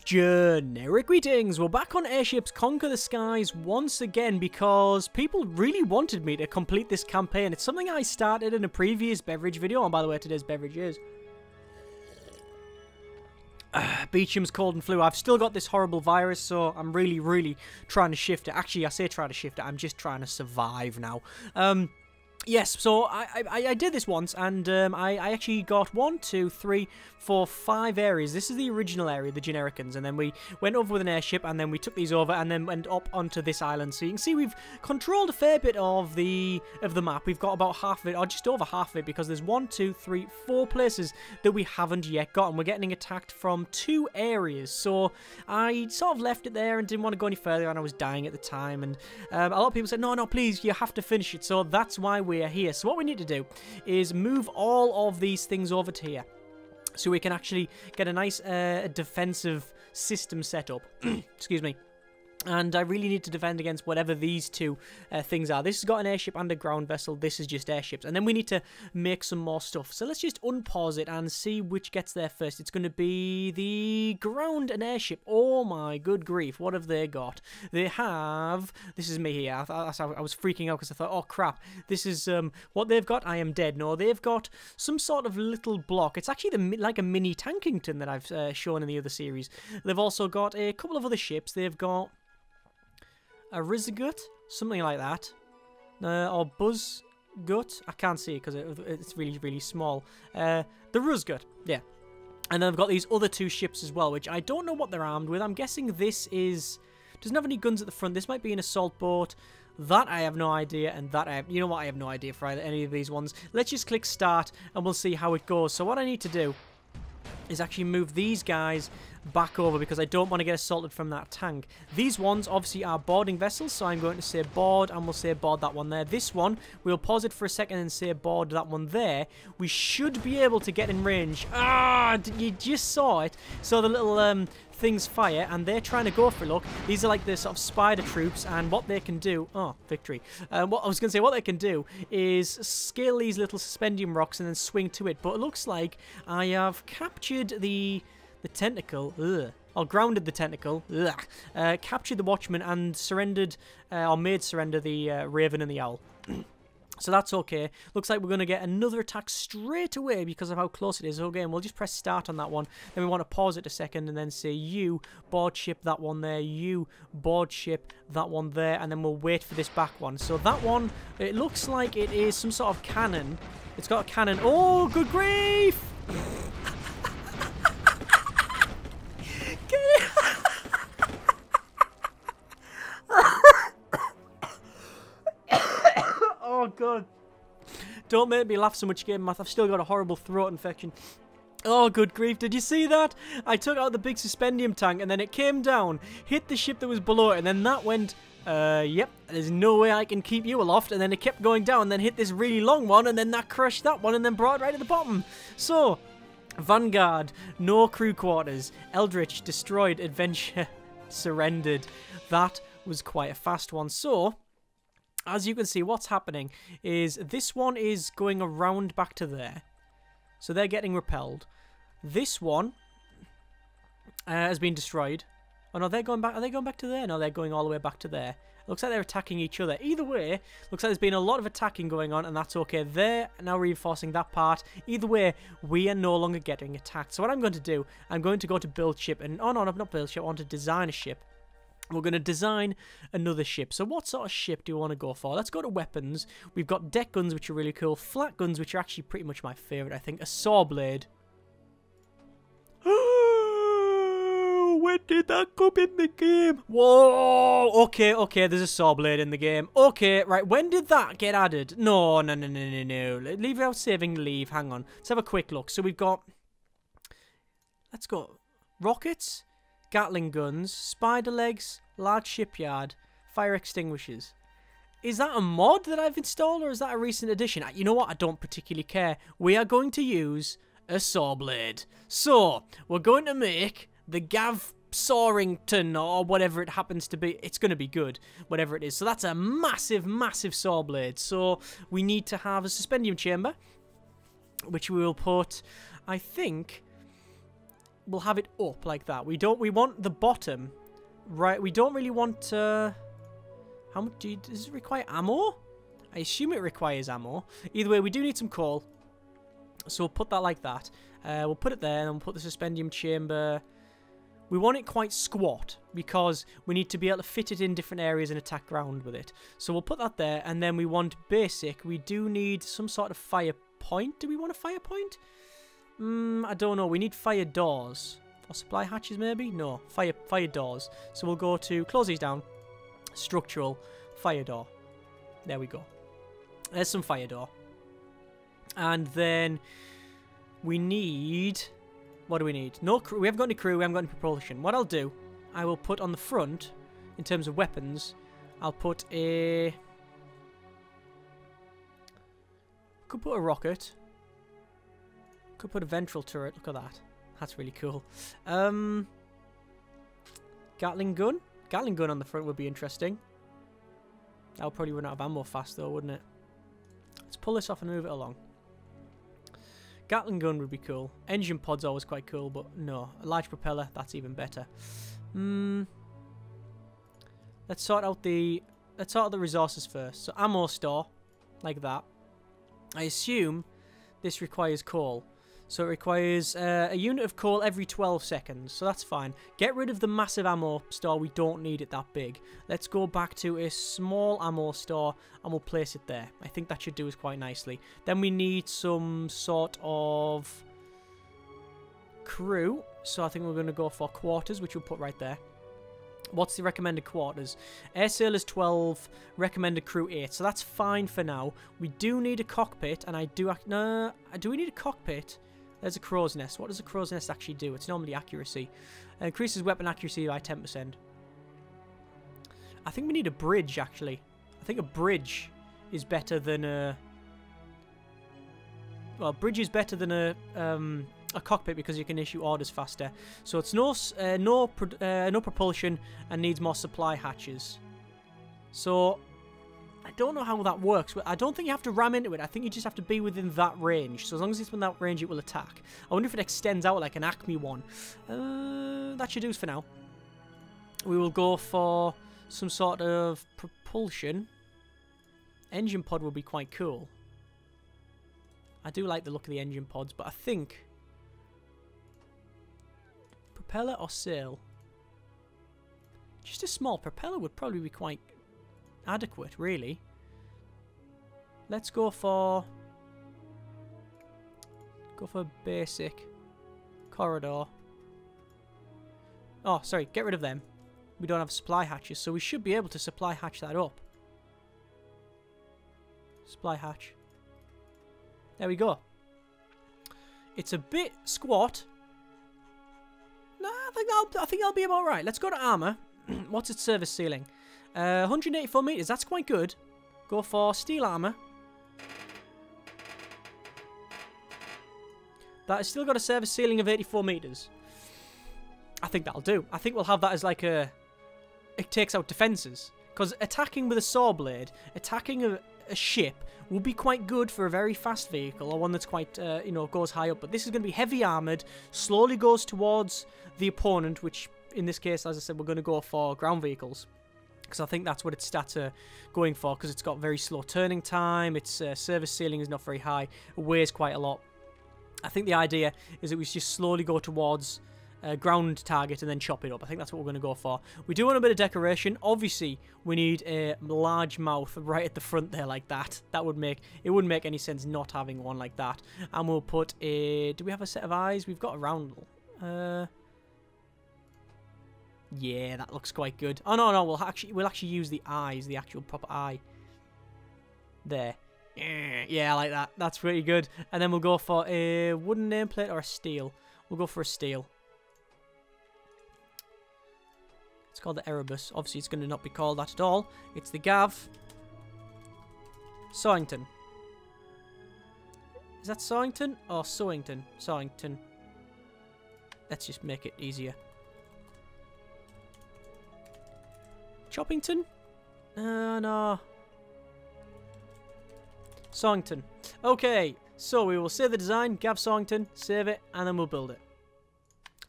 Generic greetings, we're back on Airships Conquer the Skies once again because people really wanted me to complete this campaign. It's something I started in a previous Beverage video, and by the way, today's beverage is Beecham's cold and flu. I've still got this horrible virus, so I'm really trying to shift it. Actually, I say try to shift it, I'm just trying to survive now. Yes, so I did this once, and I actually got 1, 2, 3, 4, 5 areas. This is the original area, the genericans, and then we went over with an airship, and then we took these over, and then went up onto this island. So you can see we've controlled a fair bit of the map. We've got about half of it, or just over half of it, because there's 1, 2, 3, 4 places that we haven't yet got, and we're getting attacked from 2 areas. So I sort of left it there and didn't want to go any further, and I was dying at the time, and a lot of people said, no, please, you have to finish it. So that's why we're here. So what we need to do is move all of these things over to here so we can actually get a nice defensive system set up. Excuse me. And I really need to defend against whatever these two things are. This has got an airship and a ground vessel. This is just airships. And then we need to make some more stuff. So let's just unpause it and see which gets there first. It's going to be the ground and airship. Oh my good grief. What have they got? They have... This is me here. I was freaking out because I thought, oh crap. This is what they've got. I am dead. No, they've got some sort of little block. It's actually like a mini Tankington that I've shown in the other series. They've also got a couple of other ships. They've got a Rizagut, something like that, or Buzzgut. I can't see it because it's really small. The Ruzgut, yeah. And then I've got these other 2 ships as well, which I don't know what they're armed with. I'm guessing this doesn't have any guns at the front. This might be an assault boat. That I have no idea, and that you know what, I have no idea for any of these ones. Let's just click start, and we'll see how it goes. So what I need to do is actually move these guys back over because I don't want to get assaulted from that tank. These ones obviously are boarding vessels, so I'm going to say board, and we'll say board that one there. This one, we'll pause it for a second and say board that one there. We should be able to get in range. Ah, you just saw it. So the little things fire, and they're trying to go for a look. These are like the sort of spider troops, and what they can do... Oh, victory. What I was going to say, what they can do is scale these little suspendium rocks and then swing to it. But it looks like I have captured the tentacle, or grounded the tentacle, captured the watchman, and surrendered, or made surrender the raven and the owl. So that's okay. Looks like we're going to get another attack straight away because of how close it is. Okay, and we'll just press start on that one. Then we want to pause it a second and then say you board ship that one there, you board ship that one there, and then we'll wait for this back one. So that one, it looks like it is some sort of cannon. It's got a cannon. Oh, good grief! Oh god, don't make me laugh so much, Game Math. I've still got a horrible throat infection. Oh good grief, did you see that? I took out the big suspendium tank and then it came down, hit the ship that was below it, and then that went, yep, there's no way I can keep you aloft, and then it kept going down and then hit this really long one, and then that crushed that one and then brought it right at the bottom. So, Vanguard, no crew quarters, Eldritch destroyed, Adventure surrendered. That was quite a fast one. So, as you can see, what's happening is this one is going around back to there. So they're getting repelled. This one has been destroyed. Oh no, they're going back. Are they going back to there? No, they're going all the way back to there. Looks like they're attacking each other. Either way, looks like there's been a lot of attacking going on, and that's okay. They're now reinforcing that part. Either way, we are no longer getting attacked. So what I'm going to do, I'm going to go to build ship. And oh no, not build ship. I want to design a ship. We're going to design another ship. So what sort of ship do we want to go for? Let's go to weapons. We've got deck guns, which are really cool. Flat guns, which are actually pretty much my favourite, I think. A saw blade. When did that come in the game? Whoa! Okay, there's a saw blade in the game. Okay, right, when did that get added? No. Leave without saving, leave. Hang on. Let's have a quick look. So we've got... Let's go. Rockets. Gatling guns, spider legs, large shipyard, fire extinguishers. Is that a mod that I've installed, or is that a recent addition? You know what? I don't particularly care. We are going to use a saw blade. So, we're going to make the Gav Sawrington, or whatever it happens to be. It's going to be good, whatever it is. So that's a massive saw blade. So, we need to have a suspendium chamber, which we will put, I think... we'll have it up like that. We want the bottom, right? We don't really want, how much does it require ammo? I assume it requires ammo. Either way, we do need some coal. So we'll put that like that. We'll put it there, and we'll put the suspendium chamber. We want it quite squat, because we need to be able to fit it in different areas and attack ground with it. So we'll put that there, and then we want basic. We do need some sort of fire point. Do we want a fire point? I don't know. We need fire doors. Or supply hatches, maybe? No. Fire doors. So we'll go to, close these down. Structural. Fire door. There we go. There's some fire door. And then we need... What do we need? No crew. We haven't got any crew. We haven't got any propulsion. What I'll do, I will put on the front, in terms of weapons, I'll put a... Could put a rocket. Could put a ventral turret. Look at that. That's really cool. Gatling gun. Gatling gun on the front would be interesting. That'll probably run out of ammo fast though, wouldn't it? Let's pull this off and move it along. Gatling gun would be cool. Engine pod's always quite cool, but no. A large propeller, that's even better. Let's sort out the resources first. So ammo store, like that. I assume this requires coal. So it requires a unit of coal every 12 seconds. So that's fine. Get rid of the massive ammo store. We don't need it that big. Let's go back to a small ammo store and we'll place it there. I think that should do us quite nicely. Then we need some sort of crew. So I think we're going to go for quarters, which we'll put right there. What's the recommended quarters? Air sailors 12, recommended crew 8. So that's fine for now. We do need a cockpit, and I do... No, do we need a cockpit? There's a crow's nest. What does a crow's nest actually do? It's normally accuracy. It increases weapon accuracy by 10%. I think we need a bridge, actually. I think a bridge is better than a... Well, bridge is better than a cockpit because you can issue orders faster. So it's no propulsion and needs more supply hatches. So I don't know how that works. I don't think you have to ram into it. I think you just have to be within that range. So as long as it's within that range, it will attack. I wonder if it extends out like an Acme one. That should do us for now. We will go for some sort of propulsion. Engine pod would be quite cool. I do like the look of the engine pods, but I think... Propeller or sail? Just a small propeller would probably be quite adequate, really. Let's go for... basic. Corridor. Oh, sorry, get rid of them. We don't have supply hatches, so we should be able to supply hatch that up. Supply hatch. There we go. It's a bit squat. Nah, I think I'll be about right. Let's go to armor. What's its service ceiling? 184 meters. That's quite good. Go for steel armor. That has still got a service ceiling of 84 meters. I think that'll do. I think we'll have that as like a... It takes out defenses. Because attacking with a saw blade, attacking a ship will be quite good for a very fast vehicle, or one that's quite, you know, goes high up. But this is going to be heavy armoured, slowly goes towards the opponent, which in this case, as I said, we're going to go for ground vehicles. Because I think that's what its stats are going for, because it's got very slow turning time, its service ceiling is not very high, it weighs quite a lot. I think the idea is that we just slowly go towards ground target and then chop it up. I think that's what we're going to go for. We do want a bit of decoration. Obviously, we need a large mouth right at the front there like that. That would make... It wouldn't make any sense not having one like that. And we'll put a... Do we have a set of eyes? We've got a roundel. Yeah, that looks quite good. Oh, no, we'll actually use the eyes, the actual proper eye. There. Yeah, I like that. That's pretty good. And then we'll go for a wooden nameplate or a steel. We'll go for a steel. It's called the Erebus. Obviously, it's going to not be called that at all. It's the Gav Sawington. Is that Sawington or Sawington? Sawington. Let's just make it easier. Choppington? No. Sawington. Okay, so we will save the design, Gav Sawington, save it, and then we'll build it.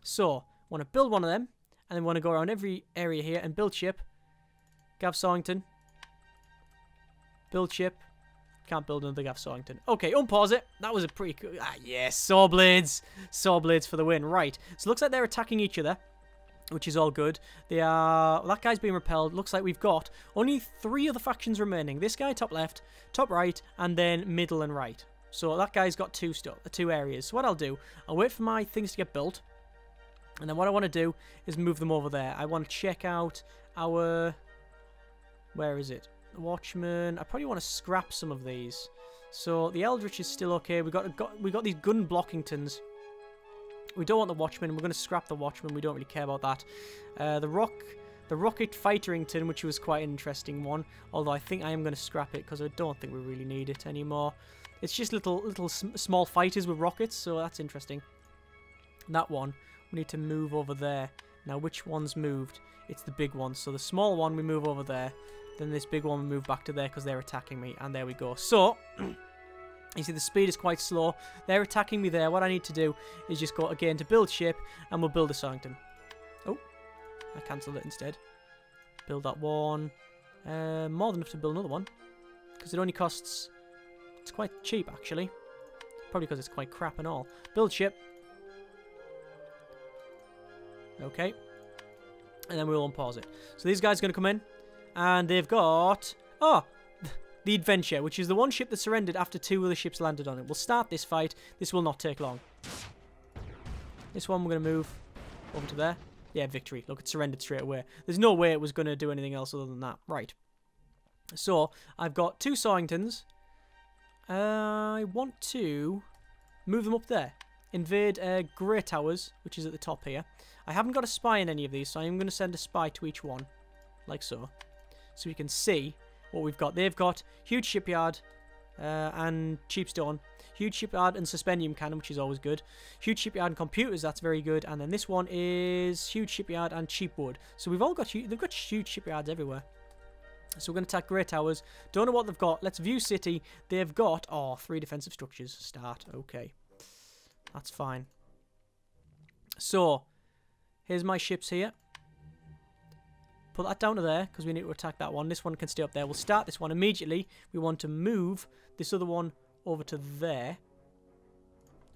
So, want to build one of them, and then want to go around every area here and build ship. Gav Sawington. Build ship. Can't build another Gav Sawington. Okay, unpause it. That was a pretty cool... Ah, yes, saw blades. Saw blades for the win. Right. So, it looks like they're attacking each other, which is all good. They are... That guy's being repelled. Looks like we've got only 3 other factions remaining. This guy, top left, top right, and then middle and right. So that guy's got 2 areas. So what I'll do, I'll wait for my things to get built. And then what I want to do is move them over there. I want to check out our... Where is it? The Watchman. I probably want to scrap some of these. So the Eldritch is still okay. We got these gun blockingtons. We don't want the Watchman. We're going to scrap the Watchman. We don't really care about that. The Rocket Fighterington, which was quite an interesting one. Although I think I am going to scrap it because I don't think we really need it anymore. It's just little small fighters with rockets, so that's interesting. That one, we need to move over there. Now, which one's moved? It's the big one. So the small one, we move over there. Then this big one, we move back to there because they're attacking me. And there we go. So... You see, the speed is quite slow. They're attacking me there. What I need to do is just go again to build ship, and we'll build a Sawington. Oh, I cancelled it instead. Build that one. More than enough to build another one, because it only costs... It's quite cheap, actually. Probably because it's quite crap and all. Build ship. Okay. And then we'll unpause it. So these guys are going to come in, and they've got... Oh! The Adventure, which is the one ship that surrendered after 2 other ships landed on it. We'll start this fight. This will not take long. This one we're going to move over to there. Yeah, victory. Look, it surrendered straight away. There's no way it was going to do anything else other than that. Right. So, I've got 2 Sawingtons. I want to move them up there. Invade Grey Towers, which is at the top here. I haven't got a spy in any of these, so I'm going to send a spy to each one. Like so. So we can see... what we've got. They've got huge shipyard and cheap stone. Huge shipyard and suspendium cannon, which is always good. Huge shipyard and computers, that's very good. And then this one is huge shipyard and cheap wood. So we've all got they've got huge shipyards everywhere. So we're going to attack Grey Towers. Don't know what they've got. Let's view city. They've got 3 defensive structures. Start. Okay. That's fine. So here's my ships here. Put that down to there, because we need to attack that one. This one can stay up there. We'll start this one immediately. We want to move this other one over to there.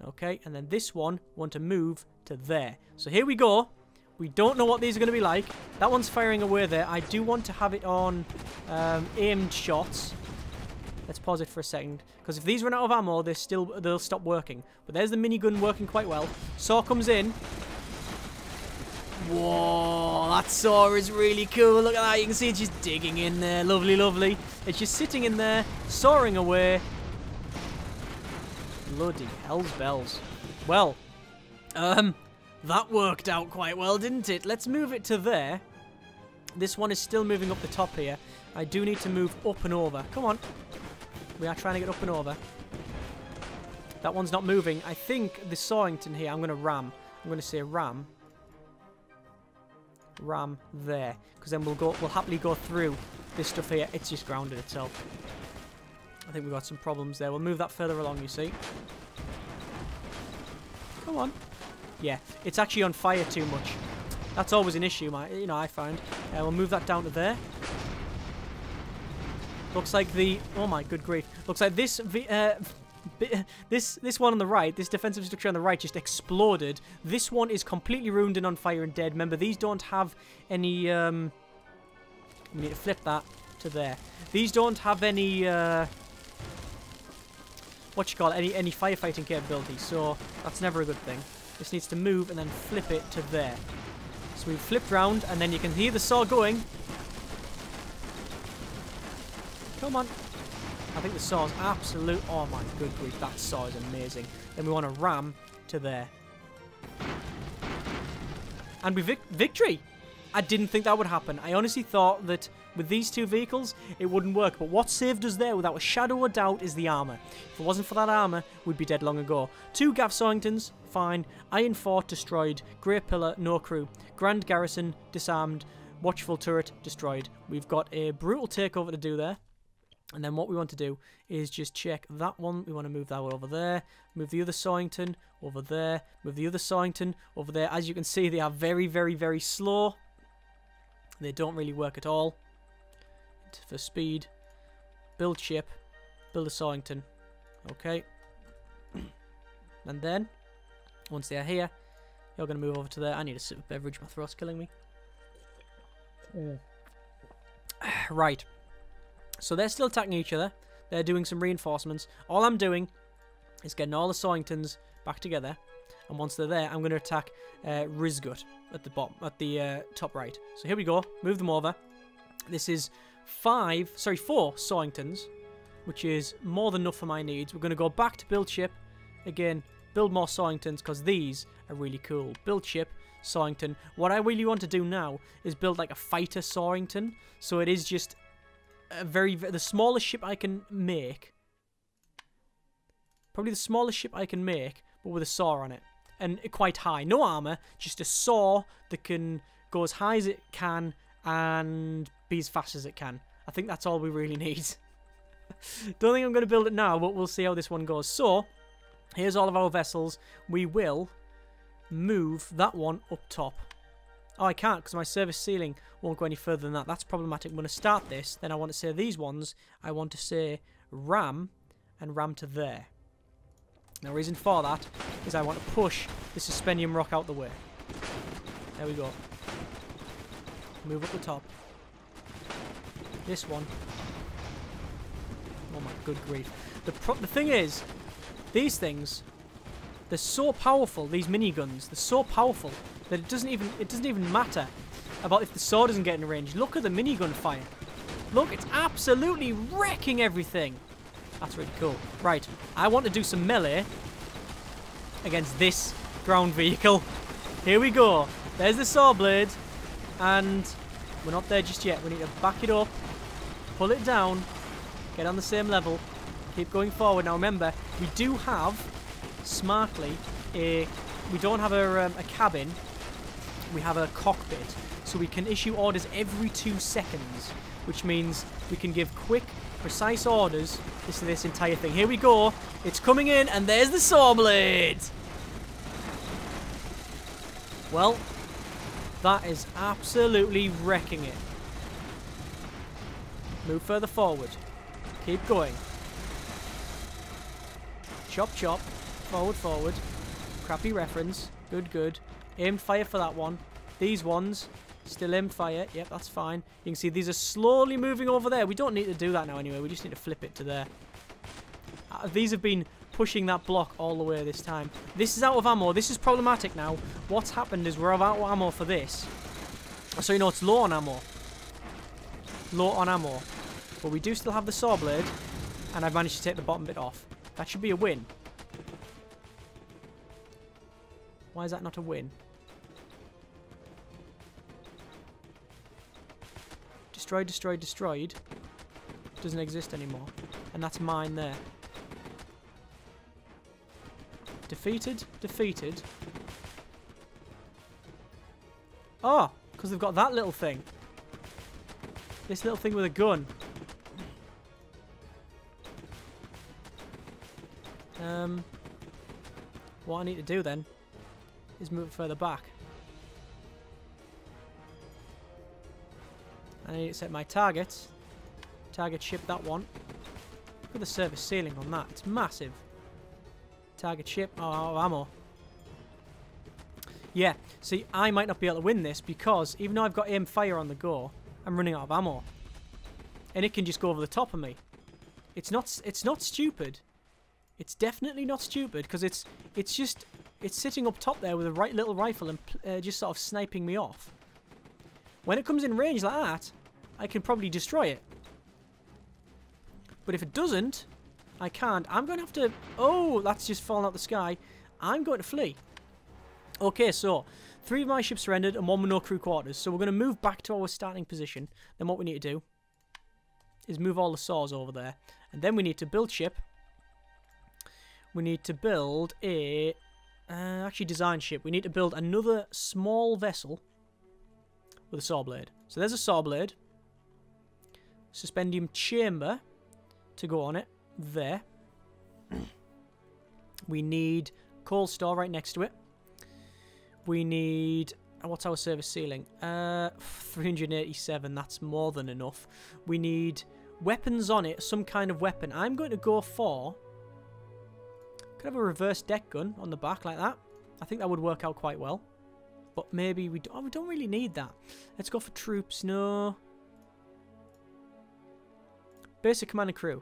Okay, and then this one, we want to move to there. So here we go. We don't know what these are going to be like. That one's firing away there. I do want to have it on aimed shots. Let's pause it for a second, because if these run out of ammo, they'll stop working. But there's the minigun working quite well. Saw comes in. Whoa, that saw is really cool. Look at that. You can see it's just digging in there. Lovely, lovely. It's just sitting in there, sawing away. Bloody hell's bells. Well, that worked out quite well, didn't it? Let's move it to there. This one is still moving up the top here. I do need to move up and over. Come on. We are trying to get up and over. That one's not moving. I think the Sawington here, I'm going to ram. I'm going to say ram. Ram there, because then we'll happily go through this stuff here. It's just grounded itself. I think we've got some problems there. We'll move that further along, you see. Come on. Yeah, it's actually on fire too much. That's always an issue, I find. We'll move that down to there. Looks like the... Oh my good grief. Looks like this... This one on the right, this defensive structure on the right just exploded. This one is completely ruined and on fire and dead. Remember, these don't have any... we need to flip that to there. These don't have any... any firefighting capability, so that's never a good thing. This needs to move and then flip it to there. So we've flipped round, and then you can hear the saw going. Come on. I think the saw's absolute... Oh my good grief, that saw is amazing. Then we want to ram to there. And we victory! I didn't think that would happen. I honestly thought that with these 2 vehicles, it wouldn't work. But what saved us there, without a shadow of doubt, is the armour. If it wasn't for that armour, we'd be dead long ago. 2 Gav Sawingtons, fine. Iron Fort, destroyed. Grey Pillar, no crew. Grand Garrison, disarmed. Watchful Turret, destroyed. We've got a brutal takeover to do there. And then what we want to do is just check that one. We want to move that one over there. Move the other Sawington over there. Move the other Sawington over there. As you can see, they are very, very, very slow. They don't really work at all. For speed, build ship, build a Sawington. Okay. And then, once they are here, you're going to move over to there. I need a sip of beverage. My throat's killing me. Right. So they're still attacking each other. They're doing some reinforcements. All I'm doing is getting all the Sawingtons back together. And once they're there, I'm going to attack Rizgut at the bottom, at the top right. So here we go. Move them over. This is 4 Sawingtons, which is more than enough for my needs. We're going to go back to build ship. Again, build more Sawingtons because these are really cool. Build ship, Sawington. What I really want to do now is build like a fighter Sawington. So it is just the smallest ship I can make. Probably the smallest ship I can make, but with a saw on it. And quite high. No armor, just a saw that can go as high as it can and be as fast as it can. I think that's all we really need. Don't think I'm going to build it now, but we'll see how this one goes. So, here's all of our vessels. We will move that one up top. Oh, I can't because my service ceiling won't go any further than that. That's problematic. I'm going to start this. Then I want to say these ones. I want to say ram and ram to there. Now, the reason for that is I want to push the suspendium rock out the way. There we go. Move up the top. This one. Oh my good grief. The thing is, these things, they're so powerful, these miniguns, they're so powerful that it doesn't even matter about if the sword doesn't get in range. Look at the minigun fire. Look, it's absolutely wrecking everything. That's really cool. Right, I want to do some melee against this ground vehicle. Here we go. There's the saw blade. And we're not there just yet. We need to back it up, pull it down, get on the same level, keep going forward. Now remember, we do have, smartly, we don't have a cabin. We have a cockpit. So we can issue orders every 2 seconds, which means we can give quick, precise orders to this entire thing. Here we go. It's coming in, and there's the saw blade. Well, that is absolutely wrecking it. Move further forward. Keep going. Chop, chop. Forward, forward. Crappy reference. Good, good. Aimed fire for that one. These ones, still aimed fire. Yep, that's fine. You can see these are slowly moving over there. We don't need to do that now anyway. We just need to flip it to there. These have been pushing that block all the way this time. This is out of ammo. This is problematic now. What's happened is we're out of ammo for this. So you know it's low on ammo. Low on ammo. But we do still have the saw blade. And I've managed to take the bottom bit off. That should be a win. Why is that not a win? Destroyed, destroyed, destroyed. Doesn't exist anymore. And that's mine there. Defeated, defeated. Oh, because they've got that little thing. This little thing with a gun. What I need to do then is move it further back. I need to set my targets. Target ship, that one. Look at the service ceiling on that. It's massive. Target ship. Oh, out of ammo. Yeah, see, I might not be able to win this because even though I've got aim fire on the go, I'm running out of ammo. And it can just go over the top of me. It's not stupid. It's definitely not stupid because it's sitting up top there with a right little rifle and just sort of sniping me off. When it comes in range like that, I can probably destroy it. But if it doesn't, I can't. I'm going to have to... Oh, that's just fallen out the sky. I'm going to flee. Okay, so 3 of my ships surrendered and 1 with no crew quarters. So we're going to move back to our starting position. Then what we need to do is move all the saws over there. And then we need to build ship. We need to build a... actually, design ship. We need to build another small vessel with a saw blade. So there's a saw blade. Suspendium chamber. to go on it. There. We need coal store right next to it. We need... What's our service ceiling? 387. That's more than enough. We need weapons on it. Some kind of weapon. I'm going to go for... Could have a reverse deck gun on the back like that. I think that would work out quite well. But maybe we don't really need that. Let's go for troops. No. Basic command and crew.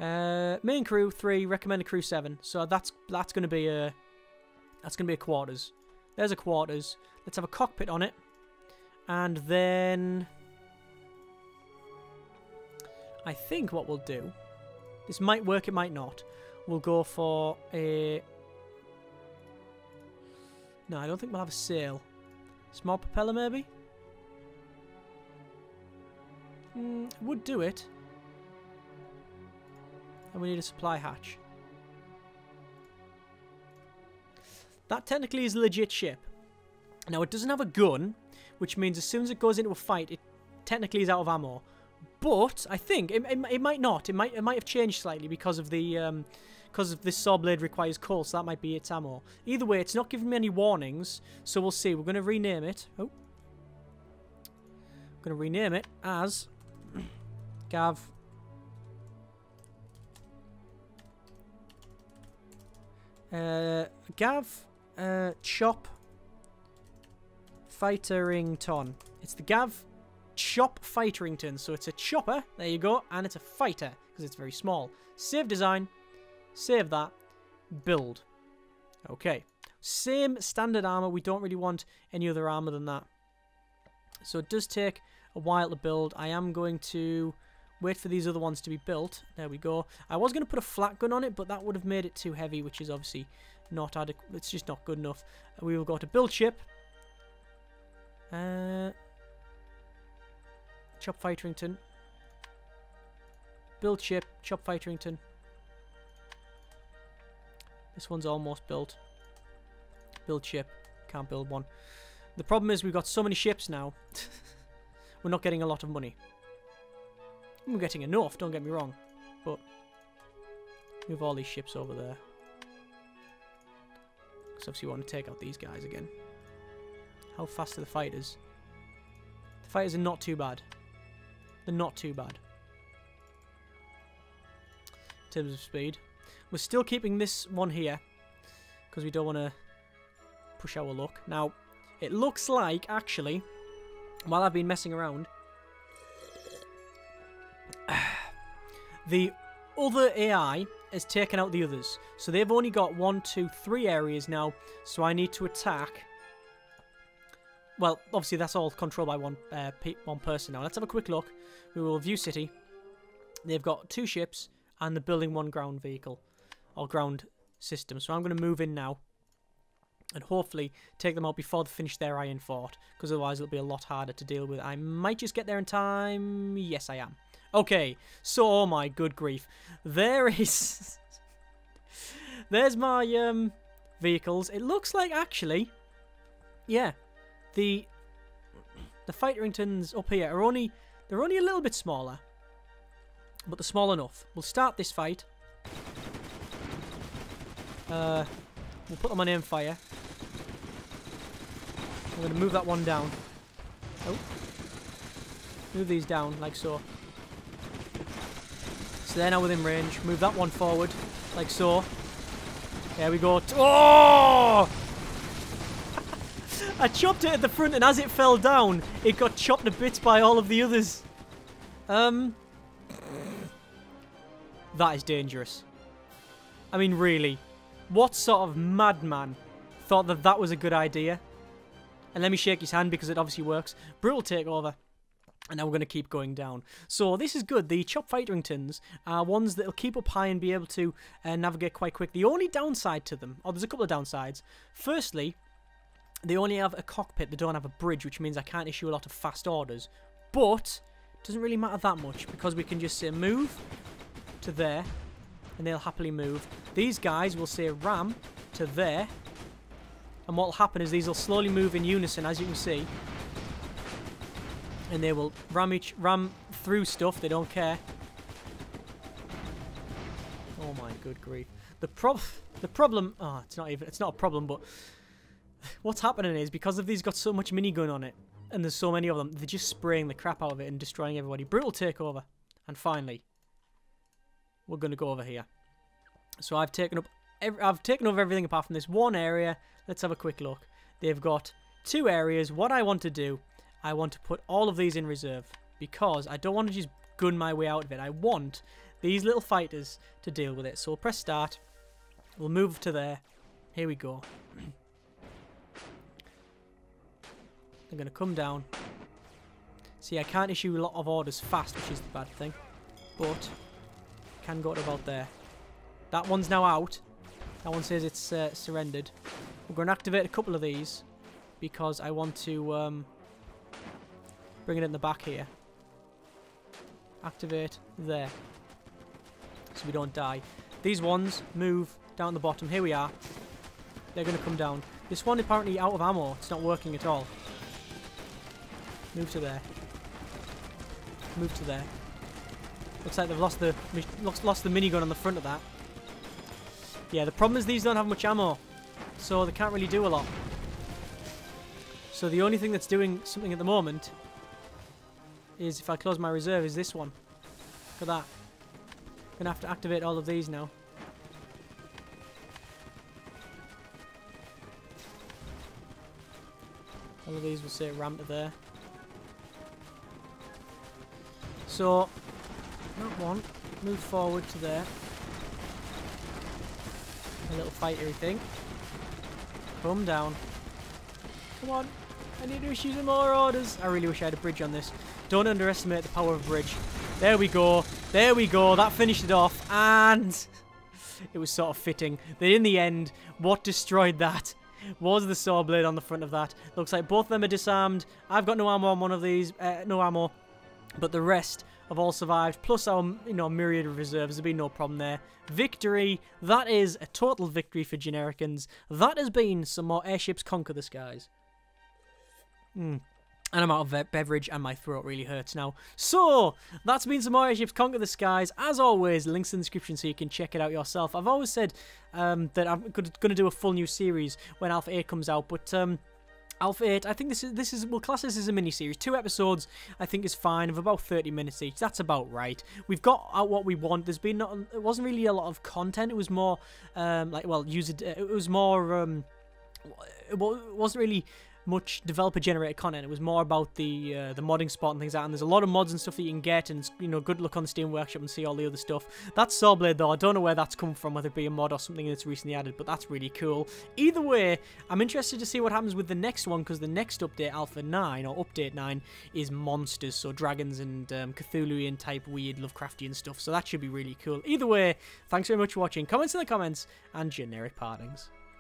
Main crew 3. Recommended crew 7. So that's going to be a quarters. There's a quarters. Let's have a cockpit on it. And then I think what we'll do. This might work. It might not. We'll go for a... No, I don't think we'll have a sail. Small propeller, maybe? Would do it. And we need a supply hatch. That technically is a legit ship. Now, it doesn't have a gun, which means as soon as it goes into a fight, it technically is out of ammo. But I think it might not. It might have changed slightly because of the because this saw blade requires coal, so that might be its ammo. Either way, it's not giving me any warnings, so we'll see. We're going to rename it. Oh, I'm going to rename it as Gav. Chop Fighterington. It's the Gav Chop Fighterington. So it's a chopper, there you go, and it's a fighter, because it's very small. Save design, save that, build. Okay. Same standard armor, we don't really want any other armor than that. So it does take a while to build. I am going to wait for these other ones to be built. There we go. I was going to put a flat gun on it, but that would have made it too heavy, which is obviously not adequate. It's just not good enough. We will go to build ship. Chop Fighterington. Build ship. Chop Fighterington. This one's almost built. Build ship. Can't build one. The problem is we've got so many ships now. We're not getting a lot of money. We're getting enough, don't get me wrong. But move all these ships over there. Because obviously we want to take out these guys again. How fast are the fighters? The fighters are not too bad. They're not too bad. In terms of speed. We're still keeping this one here. Because we don't want to push our luck. Now, it looks like, actually, while I've been messing around, the other AI has taken out the others. So they've only got 1, 2, 3 areas now. So I need to attack. Well, obviously that's all controlled by one person now. Let's have a quick look. We will view city. They've got 2 ships and they're building 1 ground vehicle. Or ground system. So I'm going to move in now. And hopefully take them out before they finish their iron fort. Because otherwise it'll be a lot harder to deal with. I might just get there in time. Yes, I am. Okay, so, oh my good grief. There is... There's my vehicles. It looks like, actually... Yeah. The Fighteringtons up here are only... They're only a little bit smaller. But they're small enough. We'll start this fight. We'll put them on aim fire. I'm going to move that one down. Oh. Move these down, like so. So they're now within range. Move that one forward, like so. There we go. Oh! I chopped it at the front, and as it fell down, it got chopped to bits by all of the others. That is dangerous. I mean, really. What sort of madman thought that that was a good idea? And let me shake his hand because it obviously works. Brutal takeover. And now we're going to keep going down. So this is good. The Chop Fighteringtons are ones that will keep up high and be able to navigate quite quick. The only downside to them, there's a couple of downsides. Firstly, they only have a cockpit. They don't have a bridge, which means I can't issue a lot of fast orders. But it doesn't really matter that much because we can just say move to there. And they'll happily move. These guys will say ram to there. And what will happen is these will slowly move in unison, as you can see. And they will ram through stuff. They don't care. Oh my good grief. The problem, oh, it's not a problem, but what's happening is because of these got so much minigun on it, and there's so many of them, they're just spraying the crap out of it and destroying everybody. Brutal takeover. And finally, we're going to go over here. So I've taken over everything apart from this one area. Let's have a quick look. They've got 2 areas. What I want to do, I want to put all of these in reserve because I don't want to just gun my way out of it. I want these little fighters to deal with it. So we'll press start. We'll move to there. Here we go. I'm going to come down. See, I can't issue a lot of orders fast, which is the bad thing. But I can go to about there. That one's now out. That one says it's surrendered. We're going to activate a couple of these because I want to bring it in the back here. Activate there. So we don't die. These ones move down the bottom. Here we are. They're going to come down. This one apparently out of ammo. It's not working at all. Move to there. Move to there. Looks like they've lost the minigun on the front of that. Yeah, the problem is these don't have much ammo, so they can't really do a lot. So the only thing that's doing something at the moment is, if I close my reserve, is this one. Look at that. I'm gonna have to activate all of these now. All of these will say ramp to there. So, that one, move forward to there. A little fightery thing. Come down. Come on. I need to issue some more orders. I really wish I had a bridge on this. Don't underestimate the power of a bridge. There we go. There we go. That finished it off. And it was sort of fitting that in the end, what destroyed that was the saw blade on the front of that. Looks like both of them are disarmed. I've got no ammo on one of these. No ammo. But the rest have all survived, plus our, myriad of reserves. There's been no problem there. Victory. That is a total victory for Genericans. That has been some more Airships Conquer the Skies. And I'm out of beverage and my throat really hurts now. So, that's been some more Airships Conquer the Skies. As always, links in the description so you can check it out yourself. I've always said that I'm going to do a full new series when Alpha 8 comes out, but Alpha 8, I think this is we'll class this as a mini-series. 2 episodes, I think, is fine, of about 30 minutes each. That's about right. We've got out what we want. There's been it wasn't really a lot of content. It was more it was more it wasn't really much developer-generated content. It was more about the modding spot and things like that. And there's a lot of mods and stuff that you can get, and good luck on the Steam Workshop and see all the other stuff. That Sawblade though, I don't know where that's come from, whether it be a mod or something that's recently added, but that's really cool. Either way, I'm interested to see what happens with the next one, because the next update, Alpha 9 or Update 9, is monsters, so dragons and Cthulhuian type weird Lovecraftian stuff. So that should be really cool. Either way, thanks very much for watching. Comments in the comments, and generic partings.